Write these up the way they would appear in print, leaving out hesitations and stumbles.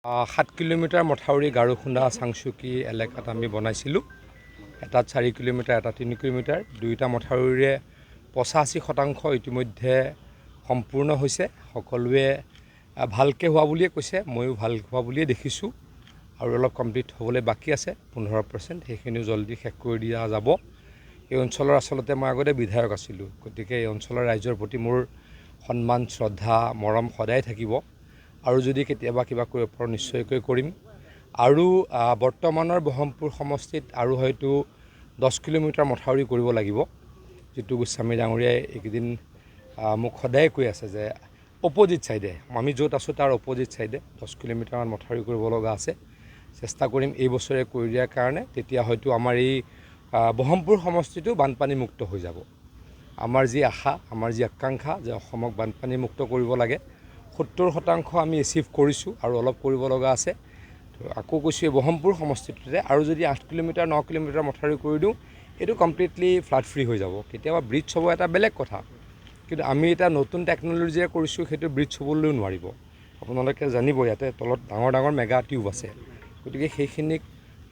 7 kilometre মথাউৰি গাৰুখুন্দা চাংচুকী এলেকাত আমি বনাইছিলোঁ। এটাত 4 কিলোমিটাৰ, এটা 3 কিলোমিটাৰ। দুয়োটা মথাউৰিৰে 85% ইতিমধ্যে সম্পূৰ্ণ হৈছে। সকলোৱে ভালকৈ হোৱা বুলিয়ে কৈছে, ময়ো ভাল হোৱা বুলিয়ে দেখিছোঁ। আৰু অলপ কমপ্লিট হ'বলৈ বাকী আছে 15%, সেইখিনিও জলদি শেষ কৰি দিয়া যাব। এই অঞ্চলৰ আচলতে মই আগতে বিধায়ক আছিলোঁ, গতিকে এই অঞ্চলৰ ৰাইজৰ প্ৰতি মোৰ সন্মান, শ্ৰদ্ধা, মৰম সদায় থাকিব। আৰু যদি কেতিয়াবা কিবা কৰিব পাৰোঁ নিশ্চয়কৈ কৰিম। আৰু বৰ্তমানৰ বহমপুৰ সমষ্টিত আৰু হয়তো 10 কিলোমিটাৰ মথাউৰি কৰিব লাগিব, যিটো গোস্বামী ডাঙৰীয়াই এইকেইদিন মোক সদায় কৈ আছে যে অপজিট ছাইডে, আমি য'ত আছোঁ তাৰ অপজিট ছাইডে 10 কিলোমিটাৰমান মথাউৰি কৰিব লগা আছে। চেষ্টা কৰিম এই বছৰে কৰি দিয়াৰ কাৰণে, তেতিয়া হয়তো আমাৰ এই বহমপুৰ সমষ্টিটো বানপানীমুক্ত হৈ যাব। আমাৰ যি আশা, আমাৰ যি আকাংক্ষা যে অসমক বানপানীমুক্ত কৰিব লাগে, 70% আমি এচিভ কৰিছোঁ আৰু অলপ কৰিব লগা আছে। আকৌ কৈছোঁ এই বহমপুৰ সমষ্টিটোতে আৰু যদি 8 কিলোমিটাৰ 9 কিলোমিটাৰ মথাউৰি কৰি দিওঁ, এইটো কমপ্লিটলি ফ্লাড ফ্ৰী হৈ যাব। কেতিয়াবা ব্ৰিজ হ'ব এটা বেলেগ কথা, কিন্তু আমি এটা নতুন টেকন'লজিৰে কৰিছোঁ, সেইটো ব্ৰিজ হ'বলৈও নোৱাৰিব। আপোনালোকে জানিব ইয়াতে তলত ডাঙৰ ডাঙৰ মেগা টিউব আছে, গতিকে সেইখিনিক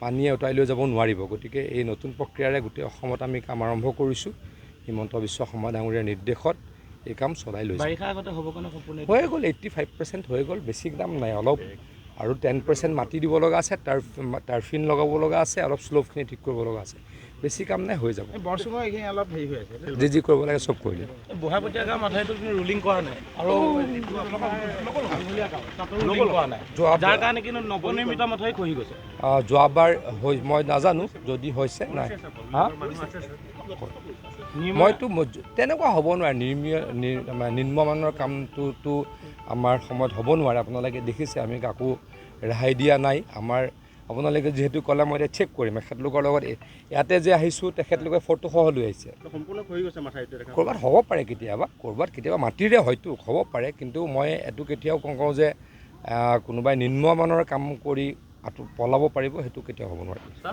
পানীয়ে উটাই লৈ যাব নোৱাৰিব। গতিকে এই নতুন প্ৰক্ৰিয়াৰে গোটেই অসমত আমি কাম আৰম্ভ কৰিছোঁ। হিমন্ত বিশ্ব শৰ্মা ডাঙৰীয়াৰ নিৰ্দেশত এই কাম চলাই লৈছোঁ। হৈ গ'ল 85% হৈ গ'ল, বেছি দাম নাই, অলপ আৰু 10% মাটি দিব লগা আছে, টাৰ্ফিন লগাব লগা আছে, অলপ শ্লোপখিনি ঠিক কৰিব লগা আছে। বেছি কাম নাই, হৈ যাব। যি কৰিব লাগে চব কৰিলে। যোৱাবাৰ মই নাজানো যদি হৈছে নাই, মইতো তেনেকুৱা হ'ব নোৱাৰে। নিম্নমানৰ কামটোতো আমাৰ সময়ত হ'ব নোৱাৰে। আপোনালোকে দেখিছে আমি কাকো ৰেহাই দিয়া নাই। আপোনালোকে যিহেতু ক'লে মই এতিয়া চেক কৰিম এখেতলোকৰ লগত। ইয়াতে যে আহিছোঁ তেখেতলোকে ফটোসহ লৈ আহিছে। ক'ৰবাত হ'ব পাৰে কেতিয়াবা, কেতিয়াবা মাটিৰে হয়তো হ'ব পাৰে, কিন্তু মই এইটো কেতিয়াও কওঁ যে কোনোবাই নিম্নমানৰ কাম কৰি পলাব পাৰিব, সেইটো কেতিয়াও হ'ব নোৱাৰে।